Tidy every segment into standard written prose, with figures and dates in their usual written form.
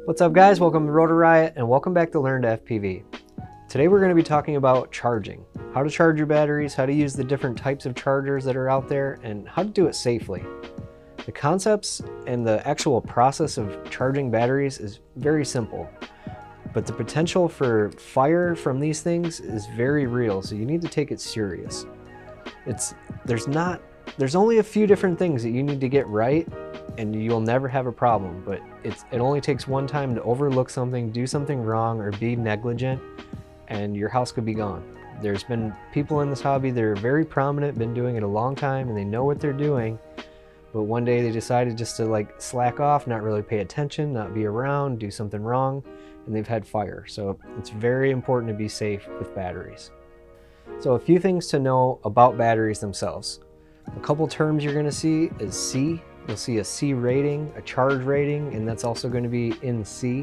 What's up guys, welcome to Rotor Riot and welcome back to Learn to FPV. Today we're going to be talking about charging, how to charge your batteries, how to use the different types of chargers that are out there, and how to do it safely. The concepts and the actual process of charging batteries is very simple, but the potential for fire from these things is very real, so you need to take it serious. There's only a few different things that you need to get right and you'll never have a problem, but it only takes one time to overlook something, do something wrong, or be negligent, and your house could be gone. There's been people in this hobby that are very prominent, been doing it a long time, and they know what they're doing, but one day they decided just to like slack off, not really pay attention, not be around, do something wrong, and they've had fire. So it's very important to be safe with batteries. So a few things to know about batteries themselves. A couple terms you're going to see is C. You'll see a C rating, a charge rating, and that's also going to be in C.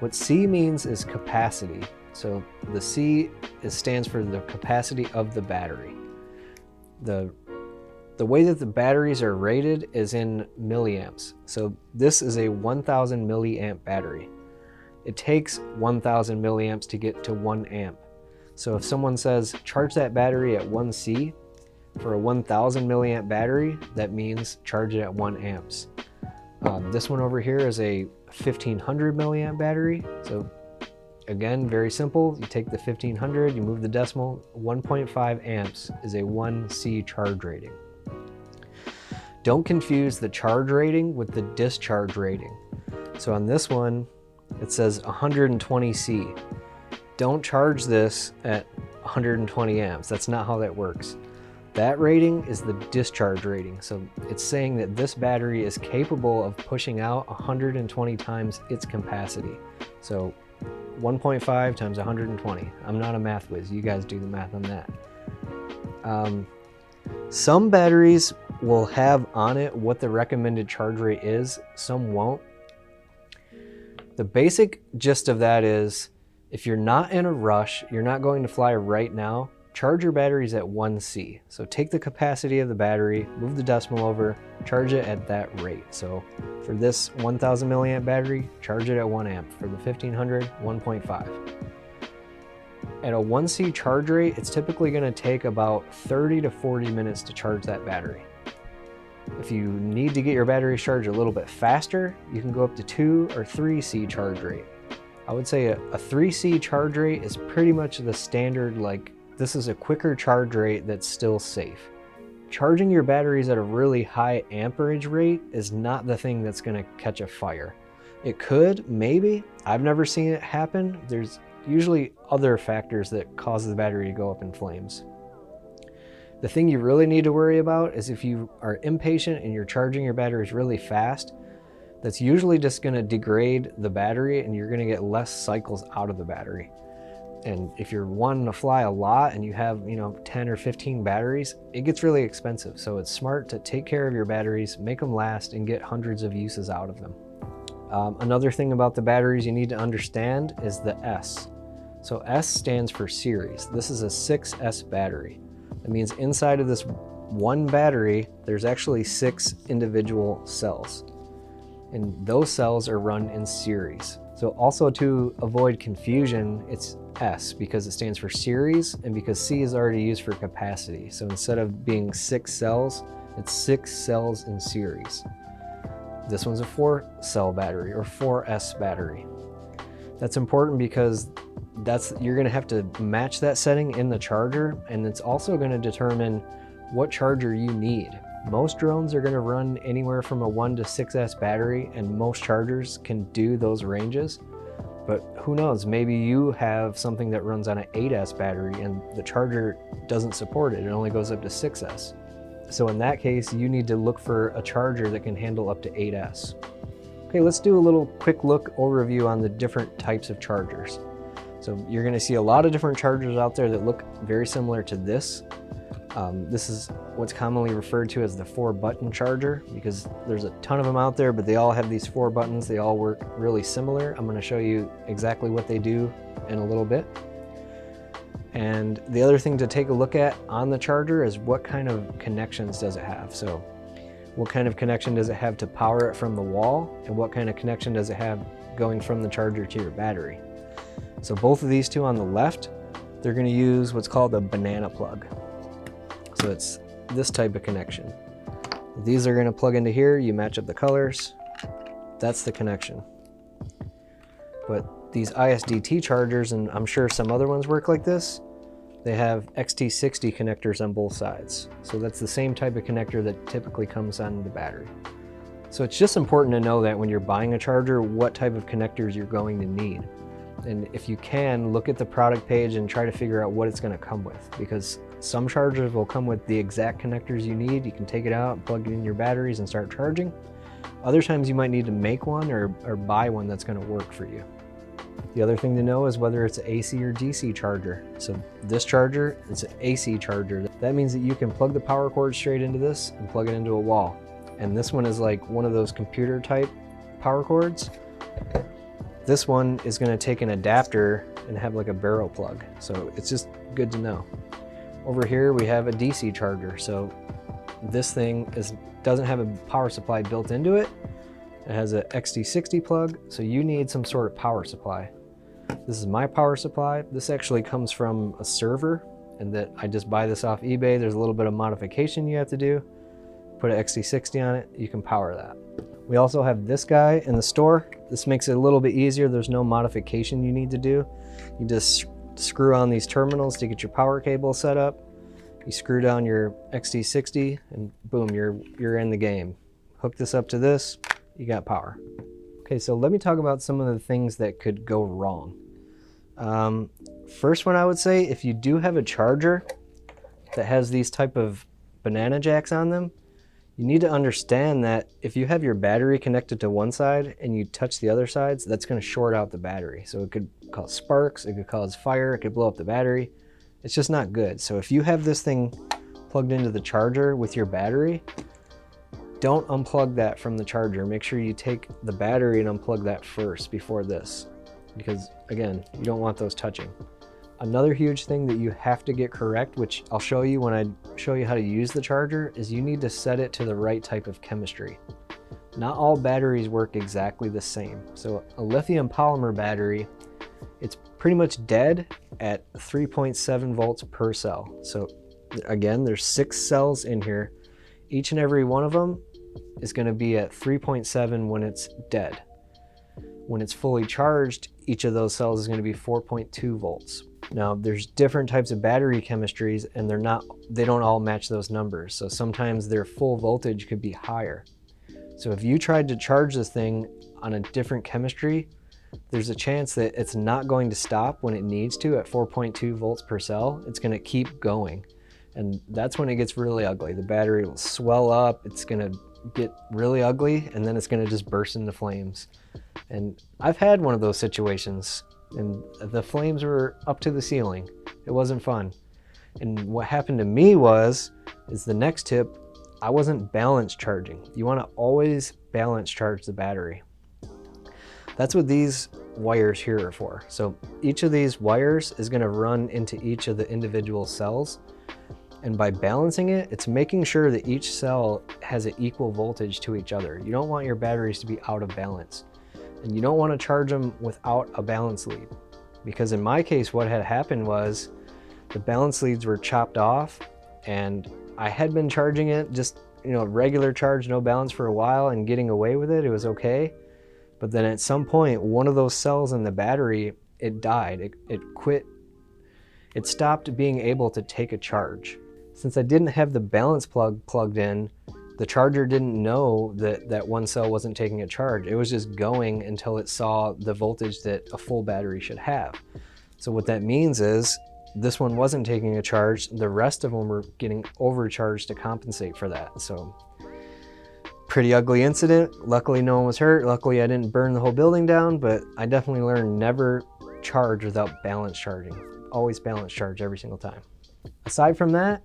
What C means is capacity. So the C stands for the capacity of the battery. The way that the batteries are rated is in milliamps. So this is a 1000 milliamp battery. It takes 1000 milliamps to get to 1 amp. So if someone says charge that battery at 1 C, for a 1000 milliamp battery, that means charge it at 1 amps. This one over here is a 1500 milliamp battery. So again, very simple. You take the 1500, you move the decimal, 1.5 amps is a 1 C charge rating. Don't confuse the charge rating with the discharge rating. So on this one, it says 120 C. Don't charge this at 120 amps. That's not how that works. That rating is the discharge rating. So it's saying that this battery is capable of pushing out 120 times its capacity. So 1.5 times 120. I'm not a math whiz. You guys do the math on that. Some batteries will have on it what the recommended charge rate is. Some won't. The basic gist of that is if you're not in a rush, you're not going to fly right now, charge your batteries at 1 C. So take the capacity of the battery, move the decimal over, charge it at that rate. So for this 1000 milliamp battery, charge it at 1 amp. For the 1500, 1.5. At a 1 C charge rate, it's typically going to take about 30 to 40 minutes to charge that battery. If you need to get your battery charged a little bit faster, you can go up to 2 or 3 C charge rate. I would say a 3 C charge rate is pretty much the standard, like this is a quicker charge rate that's still safe. Charging your batteries at a really high amperage rate is not the thing that's going to catch a fire. It could, maybe. I've never seen it happen. There's usually other factors that cause the battery to go up in flames. The thing you really need to worry about is if you are impatient and you're charging your batteries really fast, that's usually just going to degrade the battery and you're going to get less cycles out of the battery. And if you're wanting to fly a lot and you have, 10 or 15 batteries, it gets really expensive. So it's smart to take care of your batteries, make them last, and get hundreds of uses out of them. Another thing about the batteries you need to understand is the S. So S stands for series. This is a 6S battery. That means inside of this one battery, there's actually 6 individual cells. And those cells are run in series. So also to avoid confusion, it's S because it stands for series and because C is already used for capacity. So instead of being 6 cells, it's 6 cells in series. This one's a 4-cell battery or 4S battery. That's important because you're going to have to match that setting in the charger, and it's also going to determine what charger you need. Most drones are going to run anywhere from a 1 to 6S battery, and most chargers can do those ranges. But who knows, maybe you have something that runs on an 8S battery and the charger doesn't support it. It only goes up to 6S. So in that case, you need to look for a charger that can handle up to 8S. Okay, let's do a little quick look overview on the different types of chargers. So you're going to see a lot of different chargers out there that look very similar to this. This is what's commonly referred to as the 4-button charger because there's a ton of them out there, but they all have these 4 buttons. They all work really similar. I'm going to show you exactly what they do in a little bit. And the other thing to take a look at on the charger is what kind of connections does it have. So what kind of connection does it have to power it from the wall, and what kind of connection does it have going from the charger to your battery. So both of these two on the left, they're going to use what's called a banana plug. So it's this type of connection. These are going to plug into here, you match up the colors, that's the connection. But these ISDT chargers, and I'm sure some other ones work like this, they have XT60 connectors on both sides. So that's the same type of connector that typically comes on the battery. So it's just important to know that when you're buying a charger, what type of connectors you're going to need. And if you can, look at the product page and try to figure out what it's going to come with, because some chargers will come with the exact connectors you need. You can take it out, plug it in your batteries and start charging. Other times you might need to make one or buy one that's going to work for you. The other thing to know is whether it's an AC or DC charger. So this charger, it's an AC charger. That means that you can plug the power cord straight into this and plug it into a wall. And this one is like one of those computer type power cords. This one is going to take an adapter and have like a barrel plug. So it's just good to know. Over here we have a DC charger. So this thing doesn't have a power supply built into it. It has a XT60 plug, so you need some sort of power supply. This is my power supply. This actually comes from a server, and that I just buy this off eBay. There's a little bit of modification you have to do. Put an XT60 on it, you can power that. We also have this guy in the store. This makes it a little bit easier. There's no modification you need to do. You just screw on these terminals to get your power cable set up. You screw down your XT60 and boom, you're in the game. Hook this up to this, you got power. Okay, so let me talk about some of the things that could go wrong. First one I would say, if you do have a charger that has these type of banana jacks on them, you need to understand that if you have your battery connected to one side and you touch the other sides, that's going to short out the battery. So it could cause sparks, it could cause fire, it could blow up the battery. It's just not good. So if you have this thing plugged into the charger with your battery, don't unplug that from the charger. Make sure you take the battery and unplug that first before this, because again, you don't want those touching. Another huge thing that you have to get correct, which I'll show you when I show you how to use the charger, is you need to set it to the right type of chemistry. Not all batteries work exactly the same. So a lithium polymer battery, it's pretty much dead at 3.7 volts per cell. So again, there's 6 cells in here. Each and every one of them is going to be at 3.7 when it's dead. When it's fully charged, each of those cells is going to be 4.2 volts. Now, there's different types of battery chemistries, and they don't all match those numbers. So sometimes their full voltage could be higher. So if you tried to charge this thing on a different chemistry, there's a chance that it's not going to stop when it needs to at 4.2 volts per cell. It's going to keep going. And that's when it gets really ugly. The battery will swell up, it's going to get really ugly, and then it's going to just burst into flames. And I've had one of those situations, and the flames were up to the ceiling. It wasn't fun. And what happened to me is the next tip, I wasn't balance charging. You want to always balance charge the battery. That's what these wires here are for. So each of these wires is going to run into each of the individual cells. And by balancing it, it's making sure that each cell has an equal voltage to each other. You don't want your batteries to be out of balance. And you don't want to charge them without a balance lead. Because in my case, what had happened was the balance leads were chopped off, and I had been charging it just, regular charge, no balance for a while and getting away with it. It was okay. But then at some point, one of those cells in the battery, it died. It quit. It stopped being able to take a charge. Since I didn't have the balance plug plugged in, the charger didn't know that one cell wasn't taking a charge. It was just going until it saw the voltage that a full battery should have. So what that means is this one wasn't taking a charge. The rest of them were getting overcharged to compensate for that. So pretty ugly incident. Luckily no one was hurt. Luckily I didn't burn the whole building down, but I definitely learned never charge without balance charging. Always balance charge every single time. Aside from that,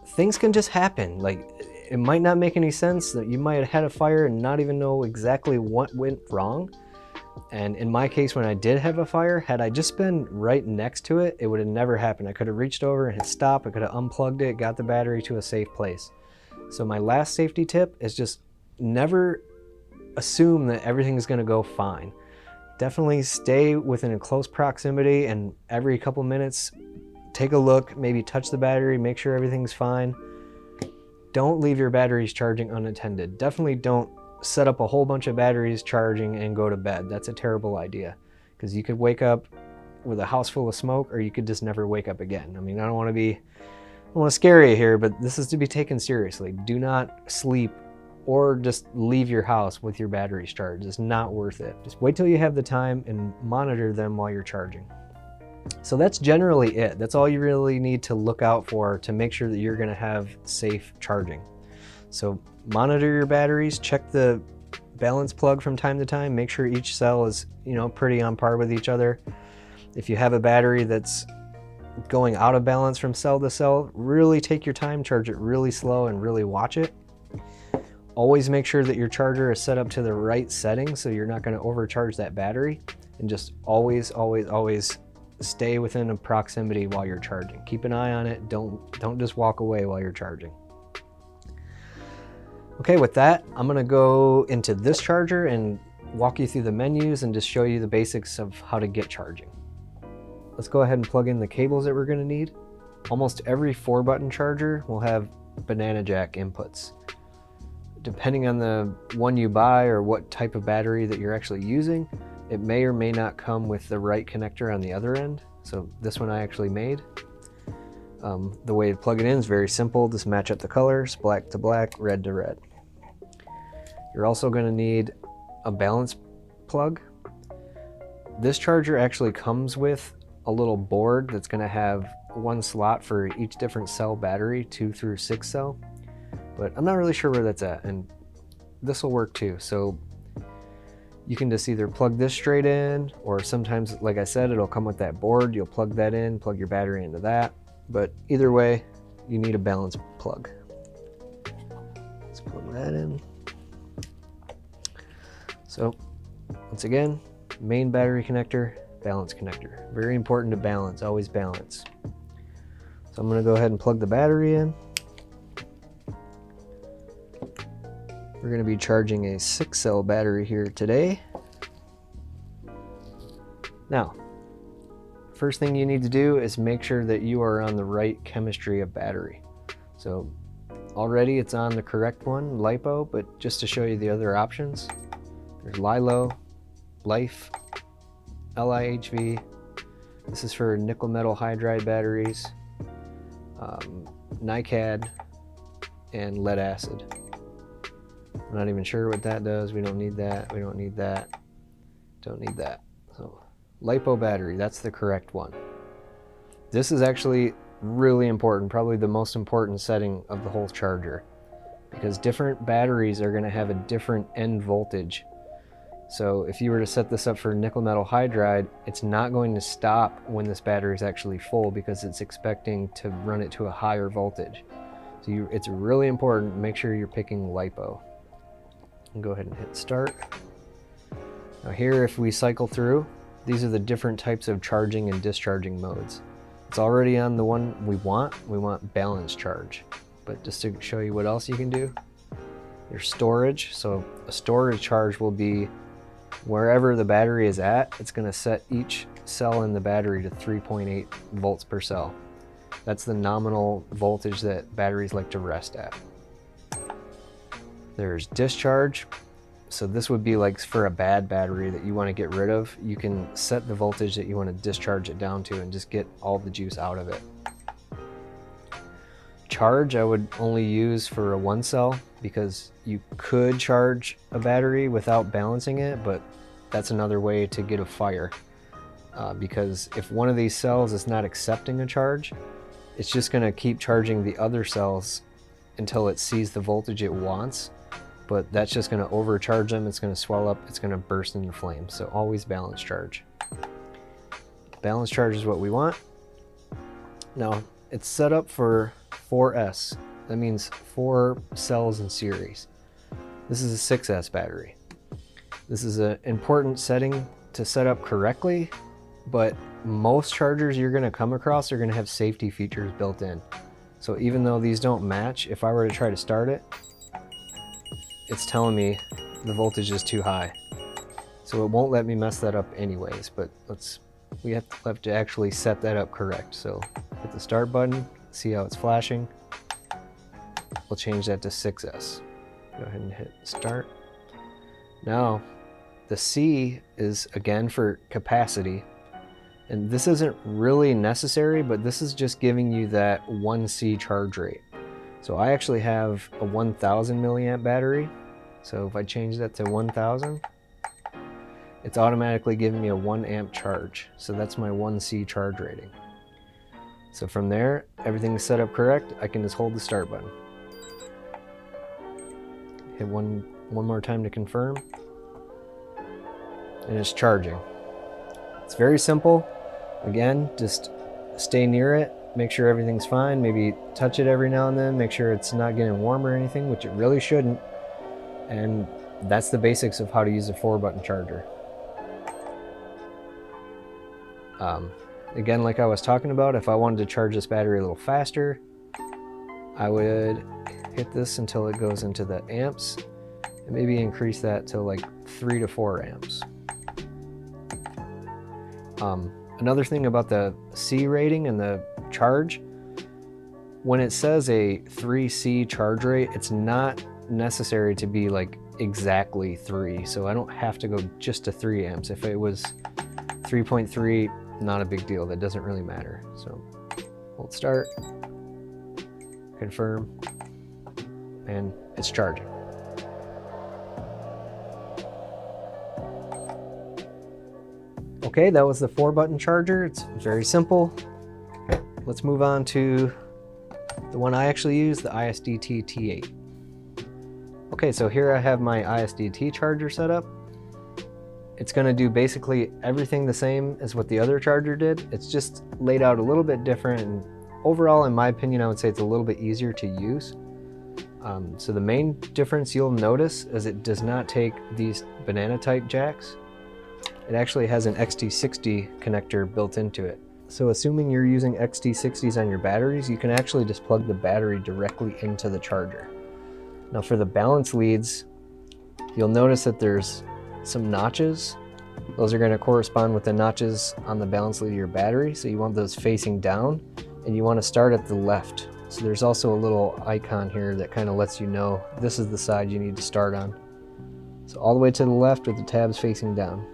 things can just happen. Like, it might not make any sense that you might have had a fire and not even know exactly what went wrong. And in my case, when I did have a fire, had I just been right next to it, it would have never happened. I could have reached over and hit stop. I could have unplugged it, got the battery to a safe place. So my last safety tip is just never assume that everything's going to go fine. Definitely stay within a close proximity, and every couple minutes take a look, maybe touch the battery, make sure everything's fine. Don't leave your batteries charging unattended. Definitely don't set up a whole bunch of batteries charging and go to bed. That's a terrible idea, because you could wake up with a house full of smoke, or you could just never wake up again. I mean, I don't want to scare you here, but this is to be taken seriously. Do not sleep or just leave your house with your batteries charged. It's not worth it. Just wait till you have the time and monitor them while you're charging. So that's generally it. That's all you really need to look out for to make sure that you're going to have safe charging. So monitor your batteries, check the balance plug from time to time, make sure each cell is, pretty on par with each other. If you have a battery that's going out of balance from cell to cell, really take your time, charge it really slow, and really watch it. Always make sure that your charger is set up to the right setting so you're not going to overcharge that battery, and just always stay within a proximity while you're charging. Keep an eye on it. Don't just walk away while you're charging. Okay, with that, I'm going to go into this charger and walk you through the menus and just show you the basics of how to get charging. Let's go ahead and plug in the cables that we're going to need. Almost every 4-button charger will have banana jack inputs. Depending on the one you buy or what type of battery that you're actually using, it may or may not come with the right connector on the other end. So this one I actually made. The way to plug it in is very simple. Just match up the colors, black to black, red to red. You're also going to need a balance plug. This charger actually comes with a little board that's going to have one slot for each different cell battery, 2 through 6 cell. But I'm not really sure where that's at, and this will work too. So you can just either plug this straight in, or sometimes, like I said, it'll come with that board. You'll plug that in, plug your battery into that. But either way, you need a balance plug. Let's plug that in. So once again, main battery connector, balance connector. Very important to balance, always balance. So I'm going to go ahead and plug the battery in. We're going to be charging a 6-cell battery here today. Now, first thing you need to do is make sure that you are on the right chemistry of battery. So already it's on the correct one, LiPo, but just to show you the other options, there's LiLo, Life, LiHV. This is for nickel metal hydride batteries, NiCad, and lead acid. I'm not even sure what that does. We don't need that. We don't need that. Don't need that. So LiPo battery, that's the correct one. This is actually really important, probably the most important setting of the whole charger, because different batteries are going to have a different end voltage. So if you were to set this up for nickel metal hydride, it's not going to stop when this battery is actually full, because it's expecting to run it to a higher voltage. So it's really important to make sure you're picking LiPo. And go ahead and hit start. Now here, if we cycle through, these are the different types of charging and discharging modes. It's already on the one we want balance charge. But just to show you what else you can do, there's storage. So a storage charge will be wherever the battery is at, it's going to set each cell in the battery to 3.8 volts per cell. That's the nominal voltage that batteries like to rest at. There's discharge. So this would be like for a bad battery that you want to get rid of. You can set the voltage that you want to discharge it down to and just get all the juice out of it. Charge, I would only use for a 1 cell, because you could charge a battery without balancing it, but that's another way to get a fire. Because if one of these cells is not accepting a charge, it's just going to keep charging the other cells until it sees the voltage it wants. But that's just going to overcharge them. It's going to swell up. It's going to burst into flames. So always balance charge. Balance charge is what we want. Now, it's set up for 4S. That means 4 cells in series. This is a 6S battery. This is an important setting to set up correctly, but most chargers you're going to come across are going to have safety features built in. So even though these don't match, if I were to try to start it, it's telling me the voltage is too high. So it won't let me mess that up anyways, but we have to actually set that up correct. So hit the start button, see how it's flashing. We'll change that to 6S. Go ahead and hit start. Now, the C is again for capacity. And this isn't really necessary, but this is just giving you that 1C charge rate. So I actually have a 1000 milliamp battery. So if I change that to 1000, it's automatically giving me a 1 amp charge. So that's my 1C charge rating. So from there, everything's set up correct. I can just hold the start button. Hit one more time to confirm. And it's charging. It's very simple. Again, just stay near it, make sure everything's fine, maybe touch it every now and then, make sure it's not getting warm or anything, which it really shouldn't. And that's the basics of how to use a 4-button charger. Again, like I was talking about, if I wanted to charge this battery a little faster, I would hit this until it goes into the amps, and maybe increase that to like 3 to 4 amps. Another thing about the C rating and the charge, when it says a 3C charge rate, it's not necessary to be like exactly 3. So I don't have to go just to 3 amps. If it was 3.3, not a big deal. That doesn't really matter. So hold start, confirm, and it's charging. Okay, that was the 4-button charger. It's very simple. Let's move on to the one I actually use, the ISDT T8. Okay, so here I have my ISDT charger set up. It's gonna do basically everything the same as what the other charger did. It's just laid out a little bit different, and overall, in my opinion, I would say it's a little bit easier to use. So the main difference you'll notice is it does not take these banana type jacks. It actually has an XT60 connector built into it. So assuming you're using XT60s on your batteries, you can actually just plug the battery directly into the charger. Now for the balance leads, you'll notice that there's some notches. Those are going to correspond with the notches on the balance lead of your battery. So you want those facing down, and you want to start at the left. So there's also a little icon here that kind of lets you know this is the side you need to start on. So all the way to the left with the tabs facing down.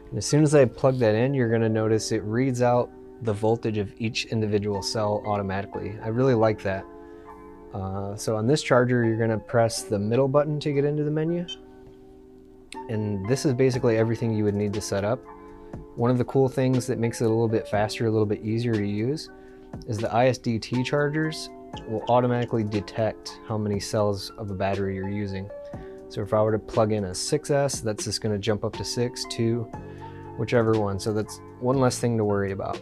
And as soon as I plug that in, you're going to notice it reads out the voltage of each individual cell automatically. I really like that. So on this charger, you're going to press the middle button to get into the menu. And this is basically everything you would need to set up. One of the cool things that makes it a little bit faster, a little bit easier to use, is the ISDT chargers will automatically detect how many cells of a battery you're using. So if I were to plug in a 6S, that's just going to jump up to 6, 2, whichever one. So that's one less thing to worry about.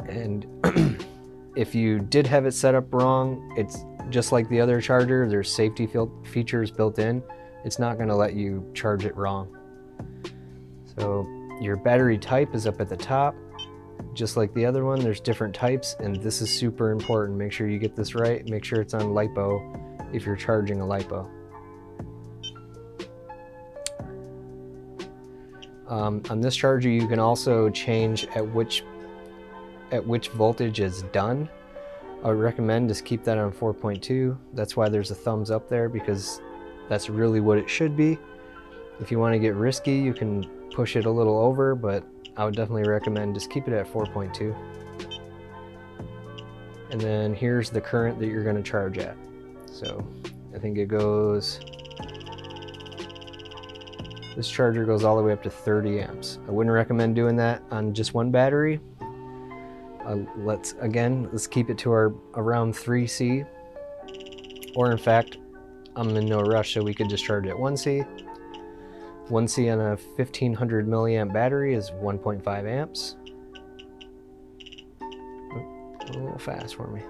And if you did have it set up wrong, it's just like the other charger. There's safety features built in. It's not going to let you charge it wrong. So your battery type is up at the top. Just like the other one, there's different types, and this is super important. Make sure you get this right. Make sure it's on LiPo if you're charging a LiPo. On this charger, you can also change at which voltage is done. I would recommend just keep that on 4.2. That's why there's a thumbs up there, because that's really what it should be. If you want to get risky, you can push it a little over, but I would definitely recommend just keep it at 4.2. And then here's the current that you're going to charge at. So I think it goes, this charger goes all the way up to 30 amps. I wouldn't recommend doing that on just one battery. Let's keep it to our around 3C. Or in fact, I'm in no rush, so we could just charge at 1C. 1C on a 1500 milliamp battery is 1.5 amps. A little fast for me.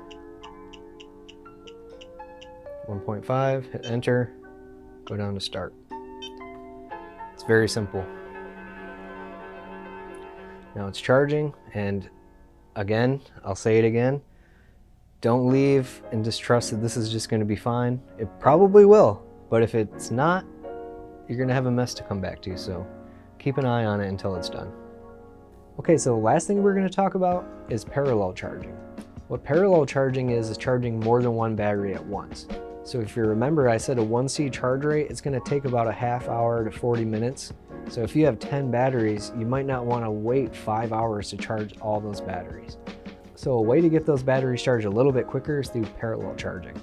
1.5, hit enter, go down to start. It's very simple. Now it's charging, and again, I'll say it again, Don't leave and just trust that this is just going to be fine. It probably will, but if it's not, you're going to have a mess to come back to, so keep an eye on it until it's done. Okay, so the last thing we're going to talk about is parallel charging. What parallel charging is charging more than one battery at once. So if you remember, I said a 1C charge rate, it's going to take about a half hour to 40 minutes. So if you have 10 batteries, you might not want to wait 5 hours to charge all those batteries. So a way to get those batteries charged a little bit quicker is through parallel charging.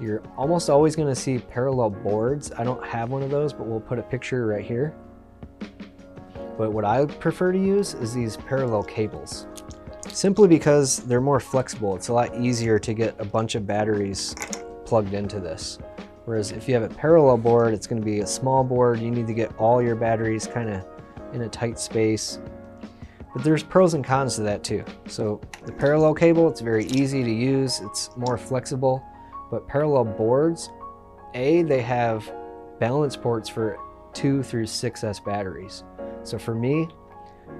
You're almost always going to see parallel boards. I don't have one of those, but we'll put a picture right here. But what I prefer to use is these parallel cables. Simply because they're more flexible. It's a lot easier to get a bunch of batteries plugged into this. Whereas if you have a parallel board, it's going to be a small board. You need to get all your batteries kind of in a tight space. But there's pros and cons to that too. So the parallel cable, it's very easy to use. It's more flexible. But parallel boards, they have balance ports for 2 through 6S batteries. So for me,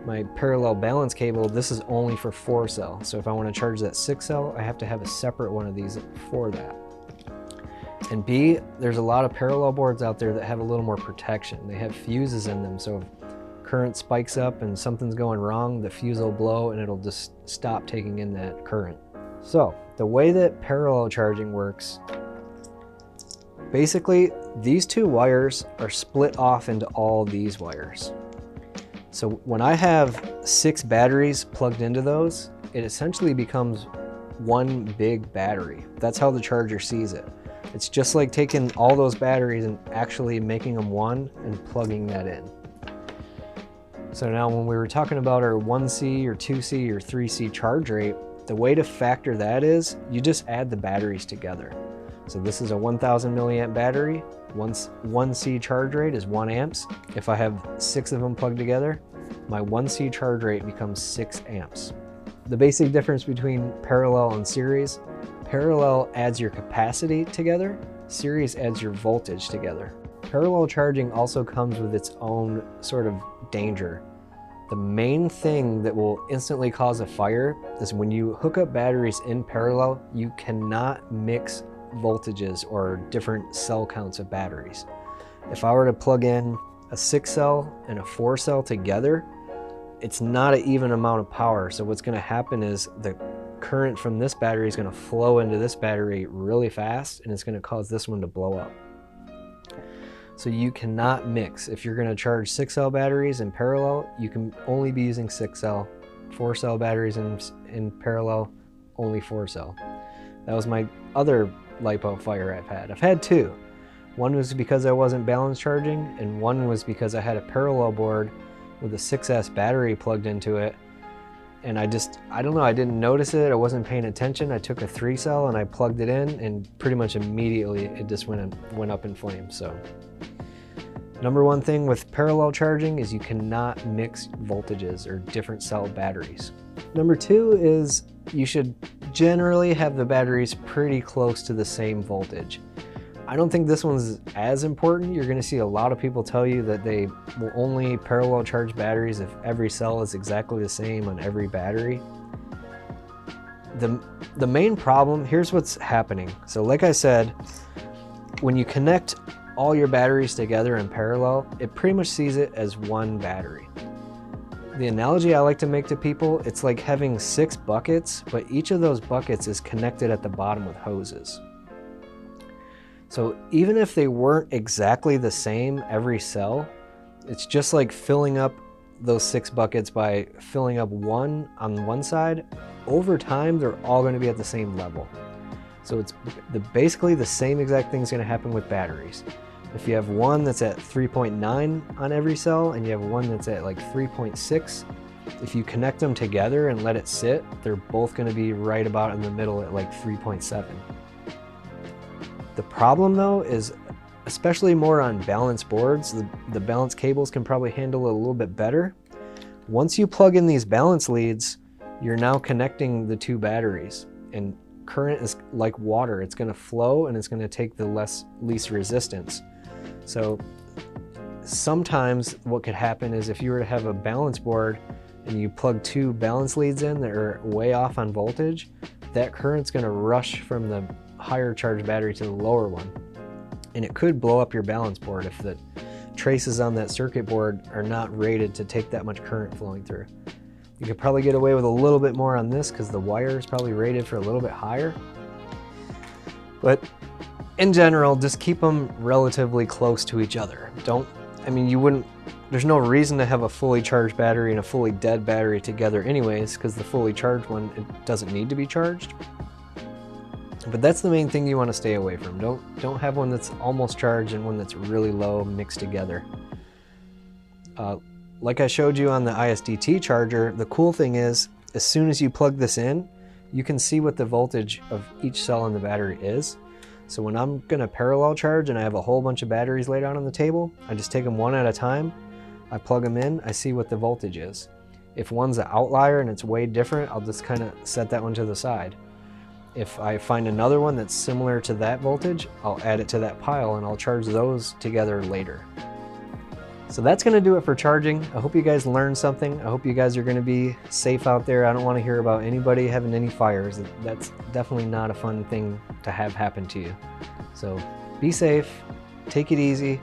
my parallel balance cable, this is only for 4 cell. So if I want to charge that 6 cell, I have to have a separate one of these for that. And B, there's a lot of parallel boards out there that have a little more protection. They have fuses in them, so if current spikes up and something's going wrong, the fuse will blow and it'll just stop taking in that current. So the way that parallel charging works, basically these 2 wires are split off into all these wires. So when I have 6 batteries plugged into those, it essentially becomes one big battery. That's how the charger sees it. It's just like taking all those batteries and actually making them one and plugging that in. So now when we were talking about our 1C or 2C or 3C charge rate, the way to factor that is you just add the batteries together. So this is a 1000 milliamp battery. 1C charge rate is 1 amps. If I have 6 of them plugged together, my 1C charge rate becomes 6 amps. The basic difference between parallel and series, parallel adds your capacity together, series adds your voltage together. Parallel charging also comes with its own sort of danger. The main thing that will instantly cause a fire is when you hook up batteries in parallel, you cannot mix voltages or different cell counts of batteries. If I were to plug in a 6 cell and a 4 cell together, it's not an even amount of power. So what's going to happen is the current from this battery is going to flow into this battery really fast, and it's going to cause this one to blow up. So you cannot mix. If you're going to charge 6 cell batteries in parallel, you can only be using 6 cell. 4 cell batteries in parallel, only 4 cell. That was my other LiPo fire I've had. I've had 2. One was because I wasn't balance charging, and one was because I had a parallel board with a 6S battery plugged into it. And I don't know, I didn't notice it, I wasn't paying attention. I took a 3 cell and I plugged it in, and pretty much immediately it just went up in flames. So number one thing with parallel charging is you cannot mix voltages or different cell batteries. Number 2 is you should generally have the batteries pretty close to the same voltage. I don't think this one's as important. You're going to see a lot of people tell you that they will only parallel charge batteries if every cell is exactly the same on every battery. The main problem, here's what's happening. So like I said, when you connect all your batteries together in parallel, it pretty much sees it as one battery. The analogy I like to make to people, it's like having 6 buckets, but each of those buckets is connected at the bottom with hoses. So even if they weren't exactly the same every cell, it's just like filling up those 6 buckets by filling up one on one side. Over time, they're all going to be at the same level. So it's basically the same exact thing is going to happen with batteries. If you have one that's at 3.9 on every cell and you have one that's at like 3.6, if you connect them together and let it sit, they're both going to be right about in the middle at like 3.7. The problem though is, especially more on balance boards, the balance cables can probably handle it a little bit better. Once you plug in these balance leads, you're now connecting the 2 batteries, and current is like water. It's going to flow and it's going to take the least resistance. So sometimes what could happen is if you were to have a balance board and you plug 2 balance leads in that are way off on voltage, that current's going to rush from the higher charge battery to the lower one. And it could blow up your balance board if the traces on that circuit board are not rated to take that much current flowing through. You could probably get away with a little bit more on this because the wire is probably rated for a little bit higher. But in general, just keep them relatively close to each other. There's no reason to have a fully charged battery and a fully dead battery together anyways, because the fully charged one, it doesn't need to be charged. But that's the main thing you want to stay away from. Don't have one that's almost charged and one that's really low mixed together. Like I showed you on the ISDT charger, the cool thing is, as soon as you plug this in, you can see what the voltage of each cell in the battery is. So when I'm gonna parallel charge and I have a whole bunch of batteries laid out on the table, I just take them one at a time, I plug them in, I see what the voltage is. If one's an outlier and it's way different, I'll just kind of set that one to the side. If I find another one that's similar to that voltage, I'll add it to that pile and I'll charge those together later. So that's going to do it for charging. I hope you guys learned something. I hope you guys are going to be safe out there. I don't want to hear about anybody having any fires. That's definitely not a fun thing to have happen to you. So be safe, take it easy.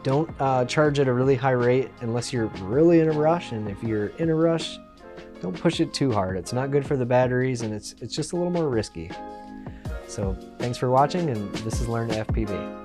Don't charge at a really high rate unless you're really in a rush. And if you're in a rush, don't push it too hard. It's not good for the batteries and it's just a little more risky. So thanks for watching, and this is Learn to FPV.